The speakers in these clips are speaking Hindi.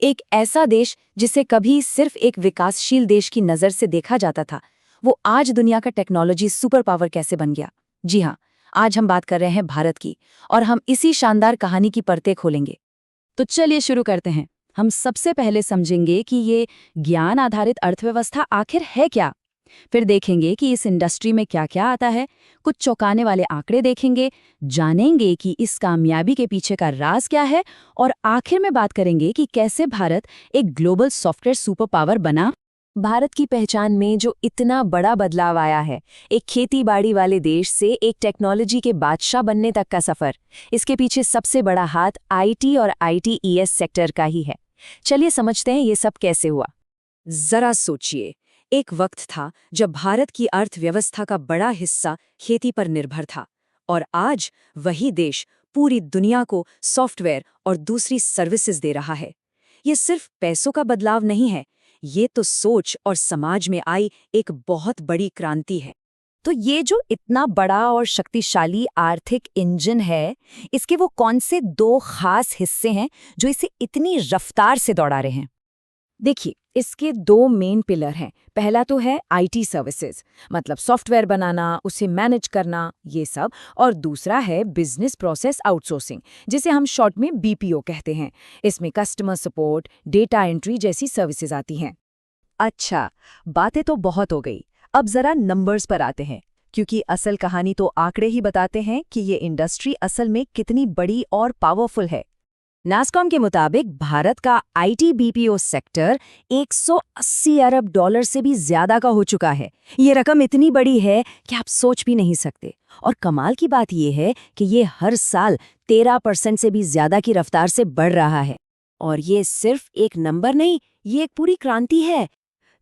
एक ऐसा देश जिसे कभी सिर्फ एक विकासशील देश की नज़र से देखा जाता था, वो आज दुनिया का टेक्नोलॉजी सुपर पावर कैसे बन गया। जी हाँ, आज हम बात कर रहे हैं भारत की, और हम इसी शानदार कहानी की परतें खोलेंगे। तो चलिए शुरू करते हैं। हम सबसे पहले समझेंगे कि ये ज्ञान आधारित अर्थव्यवस्था आखिर है क्या। फिर देखेंगे कि इस इंडस्ट्री में क्या क्या आता है, कुछ चौंकाने वाले आंकड़े देखेंगे, जानेंगे कि इस कामयाबी के पीछे का राज क्या है, और आखिर में बात करेंगे कि कैसे भारत एक ग्लोबल सॉफ्टवेयर सुपर पावर बना। भारत की पहचान में जो इतना बड़ा बदलाव आया है, एक खेती बाड़ी वाले देश से एक टेक्नोलॉजी के बादशाह बनने तक का सफर, इसके पीछे सबसे बड़ा हाथ आईटी और आईटीईएस सेक्टर का ही है। चलिए समझते हैं ये सब कैसे हुआ। जरा सोचिए, एक वक्त था जब भारत की अर्थव्यवस्था का बड़ा हिस्सा खेती पर निर्भर था, और आज वही देश पूरी दुनिया को सॉफ्टवेयर और दूसरी सर्विसेज दे रहा है। ये सिर्फ पैसों का बदलाव नहीं है, ये तो सोच और समाज में आई एक बहुत बड़ी क्रांति है। तो ये जो इतना बड़ा और शक्तिशाली आर्थिक इंजन है, इसके वो कौन से दो खास हिस्से हैं जो इसे इतनी रफ्तार से दौड़ा रहे हैं? देखिए, इसके दो मेन पिलर हैं। पहला तो है आईटी सर्विसेज, मतलब सॉफ्टवेयर बनाना, उसे मैनेज करना, ये सब। और दूसरा है बिजनेस प्रोसेस आउटसोर्सिंग, जिसे हम शॉर्ट में बीपीओ कहते हैं। इसमें कस्टमर सपोर्ट, डेटा एंट्री जैसी सर्विसेज आती हैं। अच्छा, बातें तो बहुत हो गई। अब जरा नंबर्स पर आते हैं, क्योंकि असल कहानी तो आंकड़े ही बताते हैं कि ये इंडस्ट्री असल में कितनी बड़ी और पावरफुल है। नास्कॉम के मुताबिक भारत का IT BPO sector 180 Arab dollar से भी ज्यादा का हो चुका है। ये रकम इतनी बड़ी है कि आप सोच भी नहीं सकते। और कमाल की बात यह है कि ये हर साल 13% से भी ज्यादा की रफ्तार से बढ़ रहा है। और ये सिर्फ एक नंबर नहीं, ये एक पूरी क्रांति है।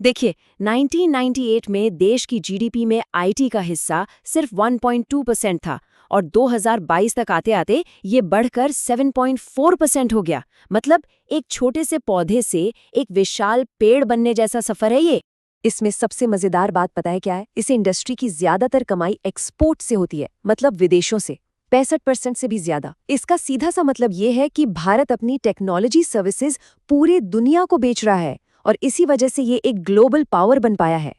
देखिए, 1998 में देश की जीडीपी में आईटी का हिस्सा सिर्फ 1.2% था, और 2022 तक आते आते ये बढ़कर 7.4% हो गया। मतलब एक छोटे से पौधे से एक विशाल पेड़ बनने जैसा सफर है ये। इसमें सबसे मजेदार बात पता है क्या है? इस इंडस्ट्री की ज्यादातर कमाई एक्सपोर्ट से होती है, मतलब विदेशों से 65% से भी ज्यादा। इसका सीधा सा मतलब ये है कि भारत अपनी टेक्नोलॉजी सर्विसेज पूरी दुनिया को बेच रहा है, और इसी वजह से ये एक ग्लोबल पावर बन पाया है।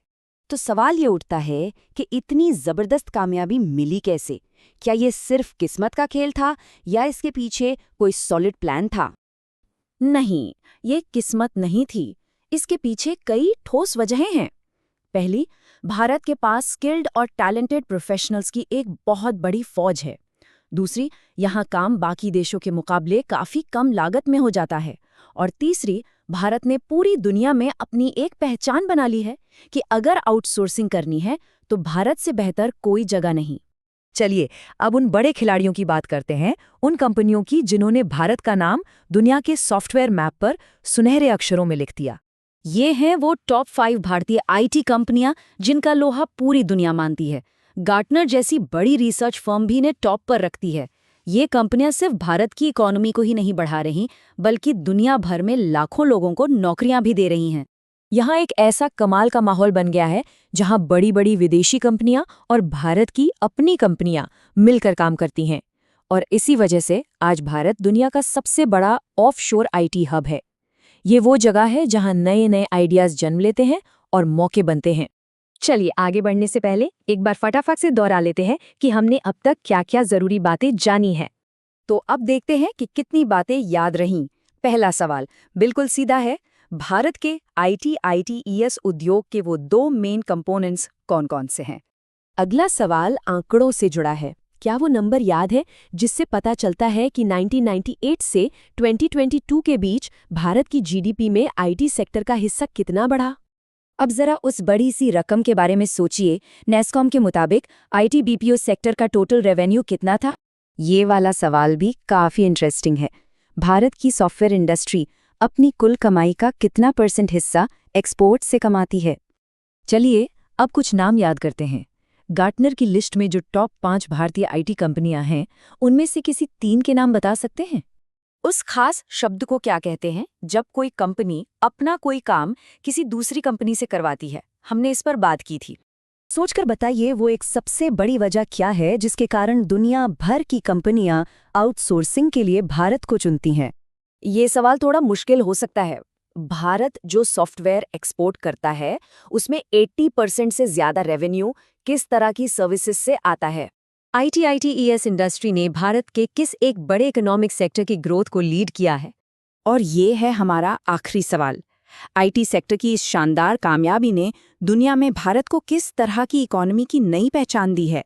तो सवाल ये उठता है कि इतनी जबरदस्त कामयाबी मिली कैसे? क्या ये सिर्फ किस्मत का खेल था, या इसके पीछे कोई सॉलिड प्लान था? नहीं, ये किस्मत नहीं थी। इसके पीछे कई ठोस वजहें हैं। पहली, भारत के पास स्किल्ड और टैलेंटेड प्रोफेशनल्स की एक बहुत बड़ी फौज है। दूसरी, यहाँ काम बाकी देशों के मुकाबले काफी कम लागत में हो जाता है। और तीसरी, भारत ने पूरी दुनिया में अपनी एक पहचान बना ली है कि अगर आउटसोर्सिंग करनी है तो भारत से बेहतर कोई जगह नहीं। चलिए, अब उन बड़े खिलाड़ियों की बात करते हैं, उन कंपनियों की जिन्होंने भारत का नाम दुनिया के सॉफ्टवेयर मैप पर सुनहरे अक्षरों में लिख दिया। ये हैं वो टॉप 5 भारतीय आईटी कंपनियां जिनका लोहा पूरी दुनिया मानती है। गार्टनर जैसी बड़ी रिसर्च फर्म भी इन्हें टॉप पर रखती है। ये कंपनियां सिर्फ भारत की इकोनॉमी को ही नहीं बढ़ा रही, बल्कि दुनिया भर में लाखों लोगों को नौकरियां भी दे रही हैं। यहाँ एक ऐसा कमाल का माहौल बन गया है जहाँ बड़ी बड़ी विदेशी कंपनियां और भारत की अपनी कंपनियां मिलकर काम करती हैं, और इसी वजह से आज भारत दुनिया का सबसे बड़ा ऑफशोर आईटी हब है। ये वो जगह है जहाँ नए नए आइडियाज जन्म लेते हैं और मौके बनते हैं। चलिए, आगे बढ़ने से पहले एक बार फटाफट से दोहरा लेते हैं कि हमने अब तक क्या क्या जरूरी बातें जानी हैं। तो अब देखते हैं कि कितनी बातें याद रहीं। पहला सवाल बिल्कुल सीधा है, भारत के आईटीईएस उद्योग के वो दो मेन कंपोनेंट्स कौन-कौन से हैं? अगला सवाल आंकड़ों से जुड़ा है। क्या वो नंबर याद है जिससे पता चलता है कि 1998 से 2022 के बीच भारत की जीडीपी में आईटी सेक्टर का हिस्सा कितना बढ़ा? अब जरा उस बड़ी सी रकम के बारे में सोचिए। नेस्कॉम के मुताबिक आईटी बीपीओ सेक्टर का टोटल रेवेन्यू कितना था? ये वाला सवाल भी काफी इंटरेस्टिंग है। भारत की सॉफ्टवेयर इंडस्ट्री अपनी कुल कमाई का कितना % हिस्सा एक्सपोर्ट से कमाती है? चलिए, अब कुछ नाम याद करते हैं। गार्टनर की लिस्ट में जो टॉप 5 भारतीय आईटी कंपनियां हैं, उनमें से किसी 3 के नाम बता सकते हैं? उस खास शब्द को क्या कहते हैं जब कोई कंपनी अपना कोई काम किसी दूसरी कंपनी से करवाती है? हमने इस पर बात की थी। सोचकर बताइए, वो एक सबसे बड़ी वजह क्या है जिसके कारण दुनिया भर की कंपनियां आउटसोर्सिंग के लिए भारत को चुनती हैं? ये सवाल थोड़ा मुश्किल हो सकता है। भारत जो सॉफ्टवेयर एक्सपोर्ट करता है, उसमें 80% से ज्यादा रेवेन्यू किस तरह की सर्विसेज से आता है? आईटीईएस इंडस्ट्री ने भारत के किस एक बड़े इकोनॉमिक सेक्टर की ग्रोथ को लीड किया है? और ये है हमारा आखिरी सवाल। आईटी सेक्टर की इस शानदार कामयाबी ने दुनिया में भारत को किस तरह की इकोनॉमी की नई पहचान दी है?